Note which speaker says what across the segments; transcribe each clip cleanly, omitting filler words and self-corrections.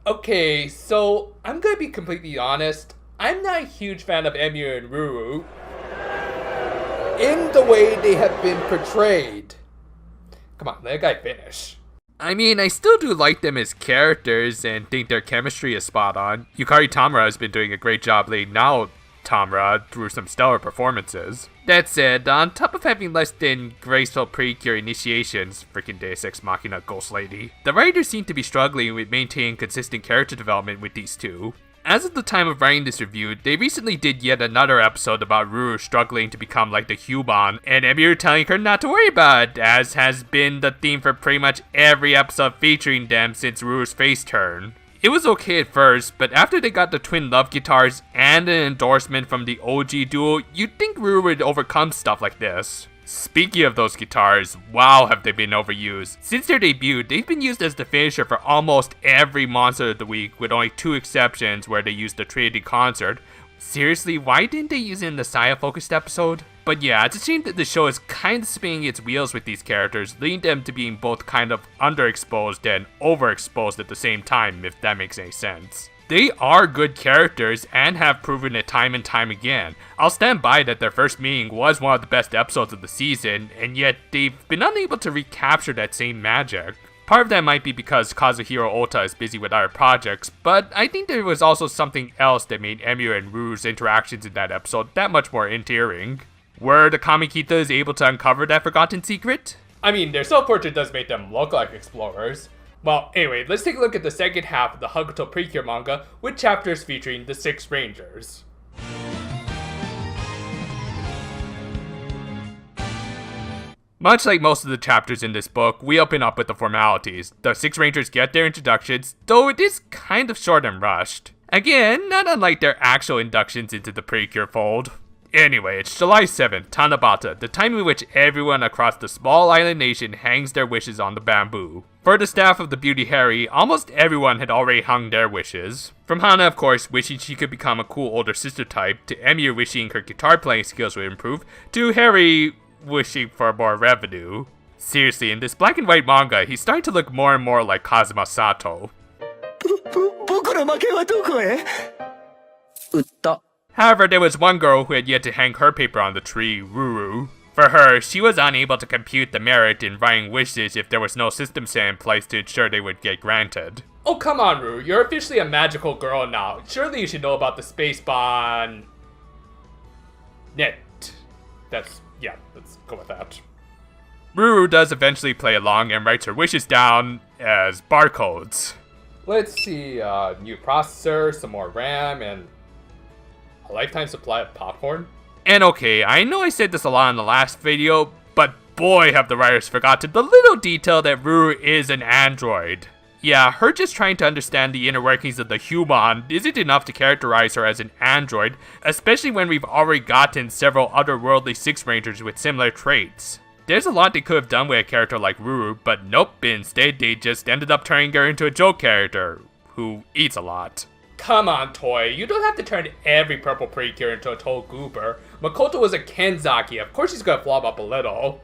Speaker 1: Okay, so I'm gonna be completely honest. I'm not a huge fan of Emu and Ruru in the way they have been portrayed. Come on, let a guy finish. I mean, I still do like them as characters and think their chemistry is spot on. Yukari Tamura has been doing a great job laying out Tamura through some stellar performances. That said, on top of having less than graceful precure initiations, freaking Deus Ex Machina Ghost Lady, the writers seem to be struggling with maintaining consistent character development with these two. As of the time of writing this review, they recently did yet another episode about Ruru struggling to become like the human, and Emiru telling her not to worry about it, as has been the theme for pretty much every episode featuring them since Ruru's face turn. It was okay at first, but after they got the twin love guitars and an endorsement from the OG duo, you'd think Ruru would overcome stuff like this. Speaking of those guitars, wow have they been overused. Since their debut, they've been used as the finisher for almost every Monster of the Week, with only 2 exceptions where they used the Trinity concert. Seriously, why didn't they use it in the Saya-focused episode? But yeah, it's a shame that the show is kind of spinning its wheels with these characters, leading them to being both kind of underexposed and overexposed at the same time, if that makes any sense. They are good characters and have proven it time and time again. I'll stand by that their first meeting was one of the best episodes of the season, and yet they've been unable to recapture that same magic. Part of that might be because Kazuhiro Ota is busy with other projects, but I think there was also something else that made Emu and Ruru's interactions in that episode that much more endearing. Were the Kamikitas able to uncover that forgotten secret? I mean, their self-portrait does make them look like explorers. Well, anyway, let's take a look at the second half of the Hugtto Precure Manga with chapters featuring the 6 Rangers. Much like most of the chapters in this book, we open up with the formalities. The 6 Rangers get their introductions, though it is kind of short and rushed. Again, not unlike their actual inductions into the Precure fold. Anyway, it's July 7th, Tanabata, the time in which everyone across the small island nation hangs their wishes on the bamboo. For the staff of the Beauty Harry, almost everyone had already hung their wishes. From Hana, of course, wishing she could become a cool older sister type, to Emu wishing her guitar playing skills would improve, to Harry wishing for more revenue. Seriously, in this black and white manga, he's starting to look more and more like Kazuma Sato. However, there was one girl who had yet to hang her paper on the tree, Ruru. For her, she was unable to compute the merit in writing wishes if there was no system set in place to ensure they would get granted. Oh come on, Ruru, you're officially a magical girl now. Surely you should know about the space bond... net. Yeah, let's go with that. Ruru does eventually play along and writes her wishes down as barcodes. Let's see, new processor, some more RAM, and a lifetime supply of popcorn? And okay, I know I said this a lot in the last video, but boy have the writers forgotten the little detail that Ruru is an android. Yeah, her just trying to understand the inner workings of the human isn't enough to characterize her as an android, especially when we've already gotten several otherworldly 6 Rangers with similar traits. There's a lot they could have done with a character like Ruru, but nope, instead they just ended up turning her into a joke character, who eats a lot. Come on, Toy, you don't have to turn every purple precure into a total goober. Makoto was a Kenzaki, of course he's gonna flop up a little.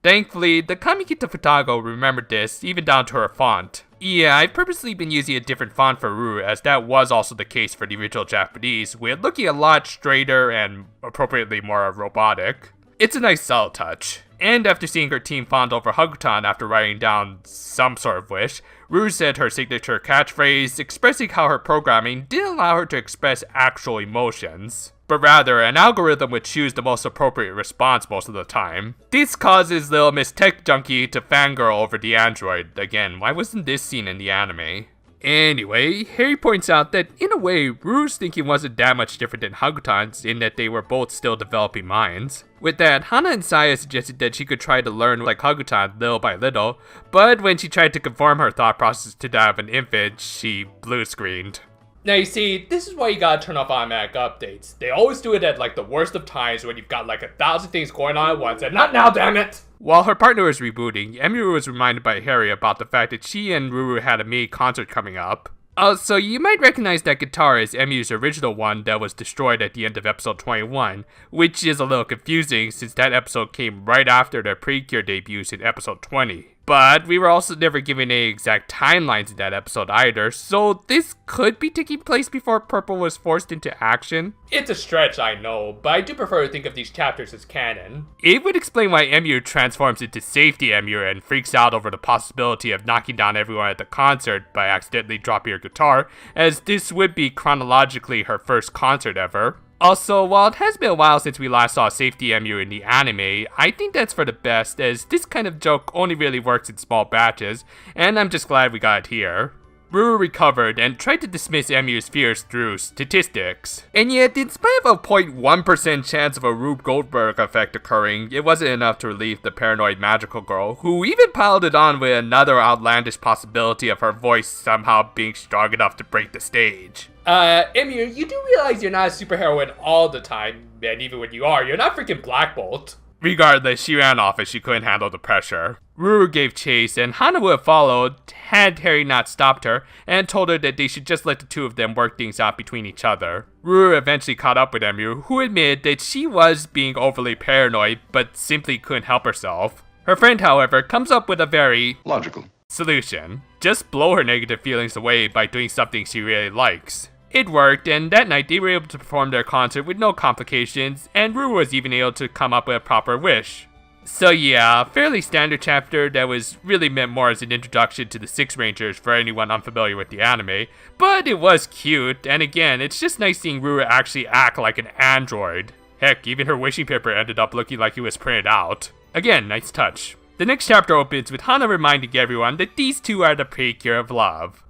Speaker 1: Thankfully, the Kamikita Futago remembered this, even down to her font. Yeah, I've purposely been using a different font for Ruru, as that was also the case for the original Japanese, with looking a lot straighter and appropriately more robotic. It's a nice subtle touch. And after seeing her team fond over Hugtto after writing down some sort of wish, Ruru said her signature catchphrase, expressing how her programming didn't allow her to express actual emotions, but rather an algorithm would choose the most appropriate response most of the time. This causes little Miss Tech Junkie to fangirl over the android. Again, why wasn't this seen in the anime? Anyway, Harry points out that in a way, Ruru's thinking wasn't that much different than Hugto's in that they were both still developing minds. With that, Hana and Saya suggested that she could try to learn like Hugto little by little, but when she tried to conform her thought process to that of an infant, she blue screened. Now you see, this is why you gotta turn off automatic updates. They always do it at like the worst of times when you've got like 1,000 things going on at once, and not now, damn it! While her partner was rebooting, Emiru was reminded by Harry about the fact that she and Ruru had a mini concert coming up. So you might recognize that guitar as Emiu's original one that was destroyed at the end of episode 21, which is a little confusing since that episode came right after their Precure debuts in episode 20.
Speaker 2: But we were also never given any exact timelines in that episode either, so this could be taking place before Purple was forced into action.
Speaker 1: It's a stretch, I know, but I do prefer to think of these chapters as canon.
Speaker 2: It would explain why Emu transforms into Safety Emu and freaks out over the possibility of knocking down everyone at the concert by accidentally dropping her guitar, as this would be chronologically her first concert ever. Also, while it has been a while since we last saw Safety Emu in the anime, I think that's for the best, as this kind of joke only really works in small batches, and I'm just glad we got it here. Ruru recovered and tried to dismiss Emu's fears through statistics. And yet, in spite of a 0.1% chance of a Rube Goldberg effect occurring, it wasn't enough to relieve the paranoid magical girl, who even piled it on with another outlandish possibility of her voice somehow being strong enough to break the stage.
Speaker 1: Emu, you do realize you're not a superheroine all the time, and even when you are, you're not freaking Black Bolt.
Speaker 2: Regardless, she ran off as she couldn't handle the pressure. Ruru gave chase, and Hana would have followed had Harry not stopped her, and told her that they should just let the two of them work things out between each other. Ruru eventually caught up with Emu, who admitted that she was being overly paranoid, but simply couldn't help herself. Her friend, however, comes up with a very
Speaker 3: logical
Speaker 2: solution. Just blow her negative feelings away by doing something she really likes. It worked, and that night they were able to perform their concert with no complications, and Ruru was even able to come up with a proper wish. So yeah, fairly standard chapter that was really meant more as an introduction to the Six Rangers for anyone unfamiliar with the anime, but it was cute, and again, it's just nice seeing Ruru actually act like an android. Heck, even her wishing paper ended up looking like it was printed out. Again, nice touch. The next chapter opens with Hana reminding everyone that these two are the precure of love.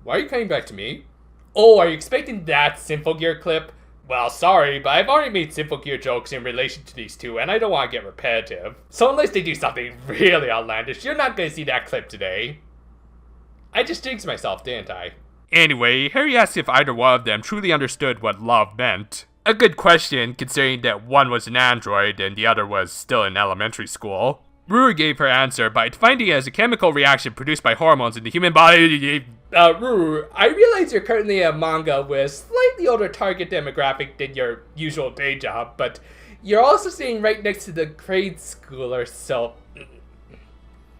Speaker 1: Why are you coming back to me? Oh, are you expecting that Symphogear clip? Well, sorry, but I've already made Symphogear jokes in relation to these two, and I don't want to get repetitive. So unless they do something really outlandish, you're not going to see that clip today. I just jinxed myself, didn't I?
Speaker 2: Anyway, Harry asked if either one of them truly understood what love meant. A good question, considering that one was an android and the other was still in elementary school. Ruru gave her answer by defining it as a chemical reaction produced by hormones in the human body.
Speaker 1: Ruru, I realize you're currently a manga with a slightly older target demographic than your usual day job, but you're also sitting right next to the grade schooler, so...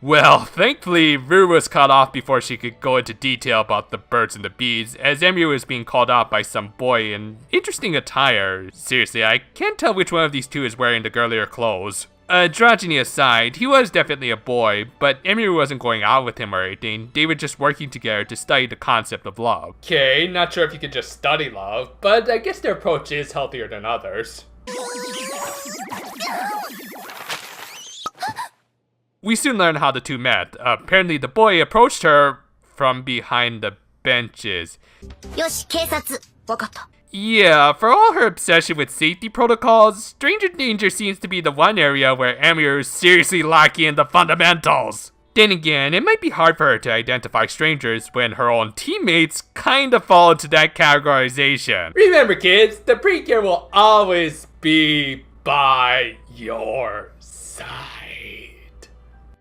Speaker 2: Well, thankfully, Ruru was cut off before she could go into detail about the birds and the bees, as Emu was being called out by some boy in interesting attire. Seriously, I can't tell which one of these two is wearing the girlier clothes. Androgyny aside, he was definitely a boy, but Emu wasn't going out with him or anything. They were just working together to study the concept of love.
Speaker 1: Okay, not sure if you could just study love, but I guess their approach is healthier than others.
Speaker 2: We soon learned how the two met. Apparently the boy approached her from behind the benches. Yeah, for all her obsession with safety protocols, stranger danger seems to be the one area where Emu is seriously lacking in the fundamentals. Then again, it might be hard for her to identify strangers when her own teammates kinda fall into that categorization.
Speaker 1: Remember kids, the Precure will always be by your side.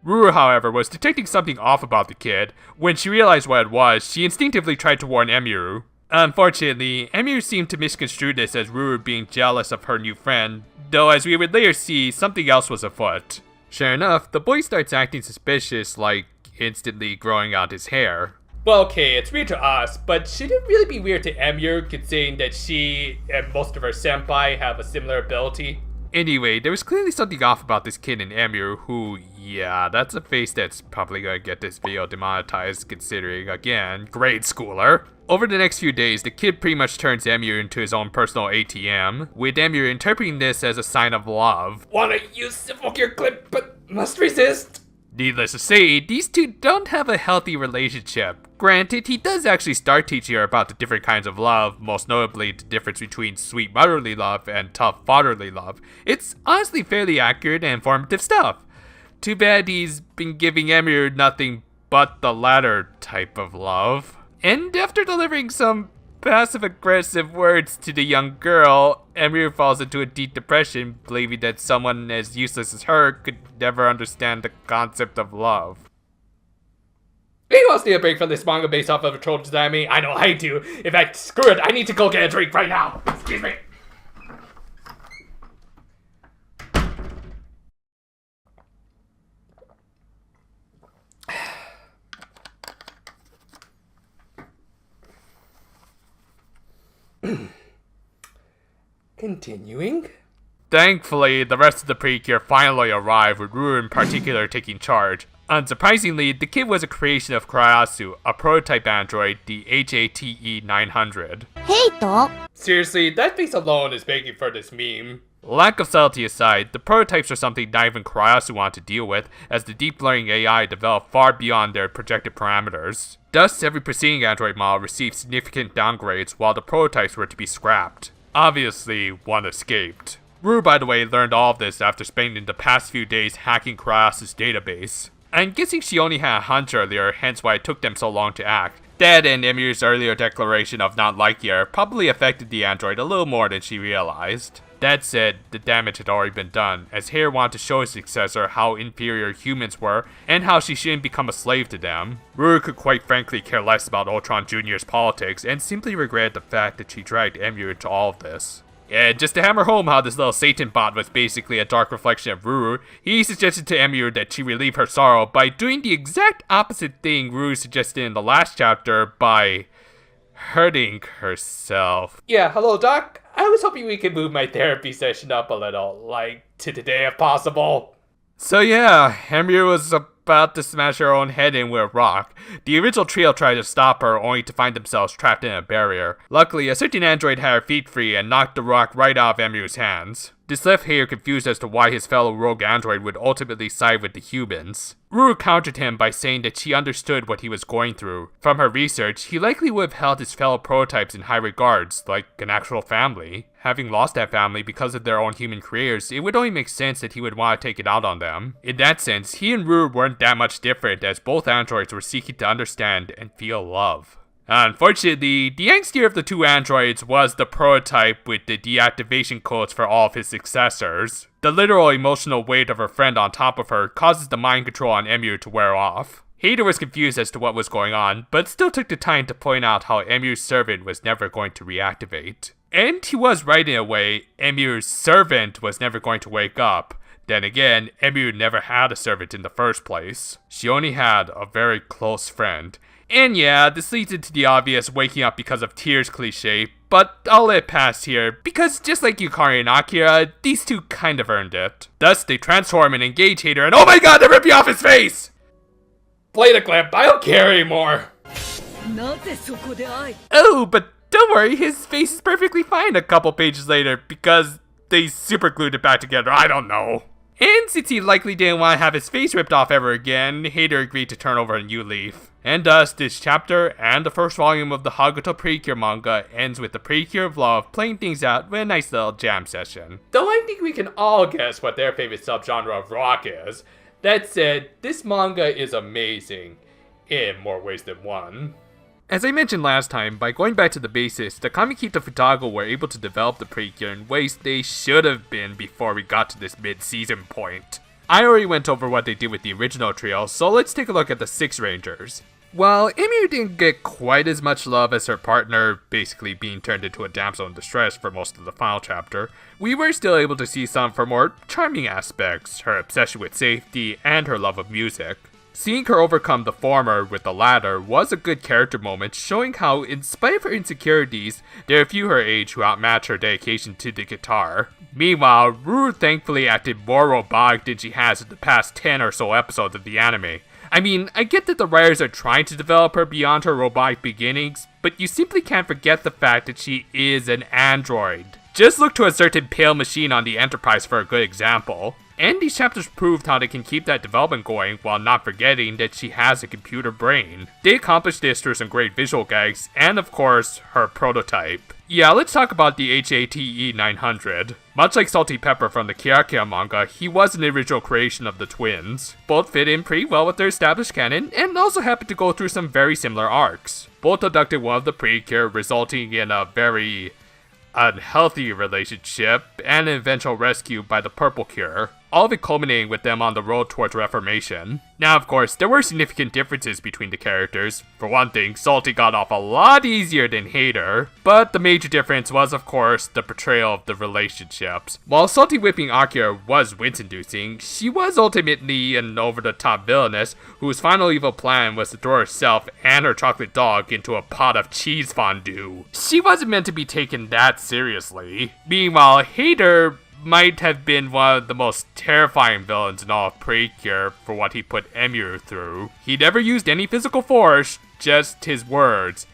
Speaker 2: Ruru, however, was detecting something off about the kid. When she realized what it was, she instinctively tried to warn Emu. Unfortunately, Emu seemed to misconstrue this as Ruru being jealous of her new friend, though as we would later see, something else was afoot. Sure enough, the boy starts acting suspicious, like instantly growing out his hair.
Speaker 1: Well, okay, it's weird to us, but should it really be weird to Emu, considering that she and most of her senpai have a similar ability?
Speaker 2: Anyway, there was clearly something off about this kid in Emu who, yeah, that's a face that's probably gonna get this video demonetized considering, again, grade schooler. Over the next few days, the kid pretty much turns Emu into his own personal ATM, with Emu interpreting this as a sign of love.
Speaker 1: Wanna use Symphogear clip, but must resist?
Speaker 2: Needless to say, these two don't have a healthy relationship. Granted, he does actually start teaching her about the different kinds of love, most notably the difference between sweet motherly love and tough fatherly love. It's honestly fairly accurate and informative stuff. Too bad he's been giving Emu nothing but the latter type of love. And after delivering some passive-aggressive words to the young girl, Emu falls into a deep depression, believing that someone as useless as her could never understand the concept of love.
Speaker 1: He wants to take a break from this manga based off of a troll anime. I know I do. In fact, screw it, I need to go get a drink right now. Excuse me. Continuing.
Speaker 2: Thankfully, the rest of the Precure finally arrived, with Ruru in particular taking charge. Unsurprisingly, the kid was a creation of Kryasu, a prototype android, the Hate 900.
Speaker 3: Hugtto.
Speaker 1: Seriously, that face alone is begging for this meme.
Speaker 2: Lack of subtlety aside, the prototypes are something not even Kryasu want to deal with, as the deep learning AI developed far beyond their projected parameters. Thus, every preceding android model received significant downgrades, while the prototypes were to be scrapped. Obviously, one escaped. Ruru, by the way, learned all of this after spending the past few days hacking Kryasu's database. I'm guessing she only had a hunch earlier, hence why it took them so long to act. That and Emir's earlier declaration of not liking her probably affected the android a little more than she realized. That said, the damage had already been done, as Hare wanted to show his successor how inferior humans were, and how she shouldn't become a slave to them. Ruru could quite frankly care less about Ultron Jr.'s politics, and simply regretted the fact that she dragged Emir into all of this. And just to hammer home how this little Satan bot was basically a dark reflection of Ruru, he suggested to Emir that she relieve her sorrow by doing the exact opposite thing Ruru suggested in the last chapter by hurting herself.
Speaker 1: Yeah, hello Doc. I was hoping we could move my therapy session up a little, like to today if possible.
Speaker 2: So yeah, Emir was about to smash her own head in with a rock. The original trio tried to stop her, only to find themselves trapped in a barrier. Luckily, a certain android had her feet free and knocked the rock right out of Emir's hands. This left Hare confused as to why his fellow rogue android would ultimately side with the humans. Ruru countered him by saying that she understood what he was going through. From her research, he likely would have held his fellow prototypes in high regards, like an actual family. Having lost that family because of their own human creators, it would only make sense that he would want to take it out on them. In that sense, he and Ruru weren't that much different, as both androids were seeking to understand and feel love. Unfortunately, the angstier of the two androids was the prototype with the deactivation codes for all of his successors. The literal emotional weight of her friend on top of her causes the mind control on Emir to wear off. Hader was confused as to what was going on, but still took the time to point out how Emir's servant was never going to reactivate. And he was right in a way, Emir's servant was never going to wake up. Then again, Emir never had a servant in the first place. She only had a very close friend. And yeah, this leads into the obvious waking up because of tears cliche, but I'll let it pass here, because just like Yukari and Akira, these two kind of earned it. Thus, they transform and engage Hader, and oh my god, they're ripping off his face!
Speaker 1: Play the clip, I don't care anymore.
Speaker 2: Oh, but don't worry, his face is perfectly fine a couple pages later, because they super glued it back together, I don't know. And since he likely didn't want to have his face ripped off ever again, Hader agreed to turn over a new leaf. And thus, this chapter and the first volume of the Hugtto Precure Manga ends with the Precure of Love playing things out with a nice little jam session.
Speaker 1: Though I think we can all guess what their favorite subgenre of rock is. That said, this manga is amazing, in more ways than one.
Speaker 2: As I mentioned last time, by going back to the basics, the Kamikita Futago were able to develop the Precure in ways they should have been before we got to this mid-season point. I already went over what they did with the original trio, so let's take a look at the Six Rangers. While Emir didn't get quite as much love as her partner, basically being turned into a damsel in distress for most of the final chapter, we were still able to see some of her more charming aspects, her obsession with safety, and her love of music. Seeing her overcome the former with the latter was a good character moment, showing how, in spite of her insecurities, there are few her age who outmatch her dedication to the guitar. Meanwhile, Ruru thankfully acted more robotic than she has in the past 10 or so episodes of the anime. I mean, I get that the writers are trying to develop her beyond her robotic beginnings, but you simply can't forget the fact that she is an android. Just look to a certain pale machine on the Enterprise for a good example. And these chapters proved how they can keep that development going while not forgetting that she has a computer brain. They accomplished this through some great visual gags, and of course, her prototype. Yeah, let's talk about the Hate 900. Much like Salty Pepper from the Kira manga, he was an original creation of the twins. Both fit in pretty well with their established canon, and also happened to go through some very similar arcs. Both abducted one of the Precure, resulting in a very unhealthy relationship, and an eventual rescue by the Purple Cure. all of it culminating with them on the road towards reformation. Now, of course, there were significant differences between the characters. For one thing, Salty got off a lot easier than Hater, but the major difference was, of course, the portrayal of the relationships. While Salty whipping Akira was wince-inducing, she was ultimately an over-the-top villainess whose final evil plan was to throw herself and her chocolate dog into a pot of cheese fondue. She wasn't meant to be taken that seriously. Meanwhile, Hater might have been one of the most terrifying villains in all of Precure for what he put Emiru through. He never used any physical force, just his words.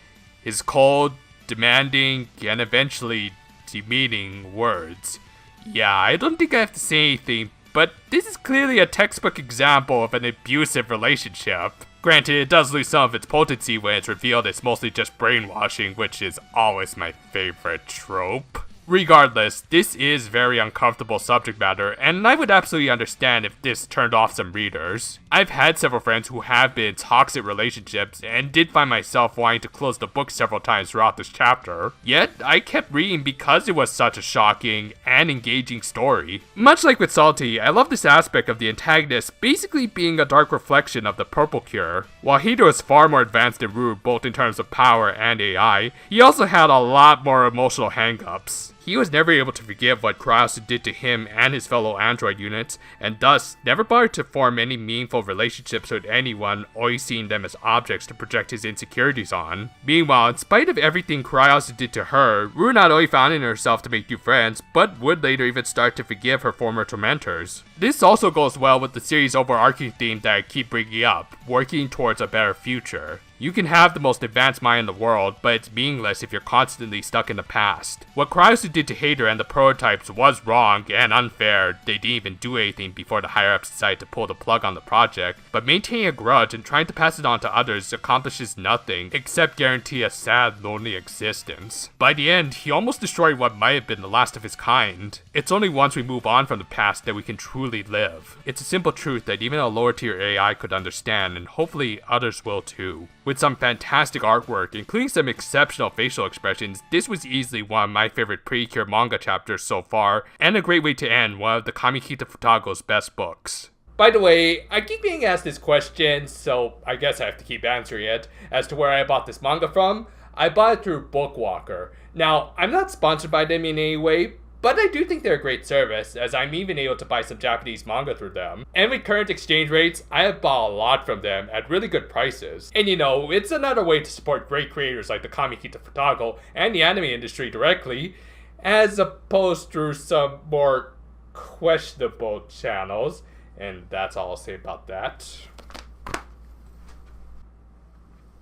Speaker 2: His cold, demanding, and eventually demeaning words. Yeah, I don't think I have to say anything, but this is clearly a textbook example of an abusive relationship. Granted, it does lose some of its potency when it's revealed it's mostly just brainwashing, which is always my favorite trope. Regardless, this is very uncomfortable subject matter, and I would absolutely understand if this turned off some readers. I've had several friends who have been in toxic relationships, and did find myself wanting to close the book several times throughout this chapter. Yet, I kept reading because it was such a shocking and engaging story. Much like with Salty, I love this aspect of the antagonist basically being a dark reflection of the Purple Cure. While Hito was far more advanced than Rue both in terms of power and AI, he also had a lot more emotional hangups. He was never able to forgive what Krauser did to him and his fellow android units, and thus never bothered to form any meaningful relationships with anyone, always seeing them as objects to project his insecurities on. Meanwhile, in spite of everything Krauser did to her, Rue not only found in herself to make new friends, but would later even start to forgive her former tormentors. This also goes well with the series' overarching theme that I keep bringing up, working towards a better future. You can have the most advanced mind in the world, but it's meaningless if you're constantly stuck in the past. What Krauser did to Hater and the prototypes was wrong and unfair. They didn't even do anything before the higher-ups decided to pull the plug on the project, but maintaining a grudge and trying to pass it on to others accomplishes nothing, except guarantee a sad, lonely existence. By the end, he almost destroyed what might have been the last of his kind. It's only once we move on from the past that we can truly live. It's a simple truth that even a lower-tier AI could understand, and hopefully others will too. With some fantastic artwork, including some exceptional facial expressions, this was easily one of my favorite Precure manga chapters so far, and a great way to end one of the Hugtto Precure best books.
Speaker 1: By the way, I keep being asked this question, so I guess I have to keep answering it, as to where I bought this manga from. I bought it through Bookwalker. Now, I'm not sponsored by them in any way, but I do think they're a great service, as I'm even able to buy some Japanese manga through them. And with current exchange rates, I have bought a lot from them at really good prices. And you know, it's another way to support great creators like the Hugtto Precure and the anime industry directly, as opposed to some more questionable channels. And that's all I'll say about that.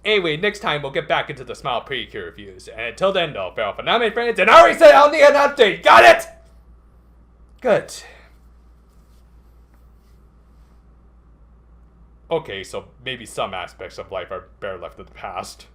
Speaker 1: Anyway, next time we'll get back into the Smile Precure reviews. And until then, though, farewell for now, my friends. And I already said I'll need an update. Got it? Good. Okay, so maybe some aspects of life are better left in the past.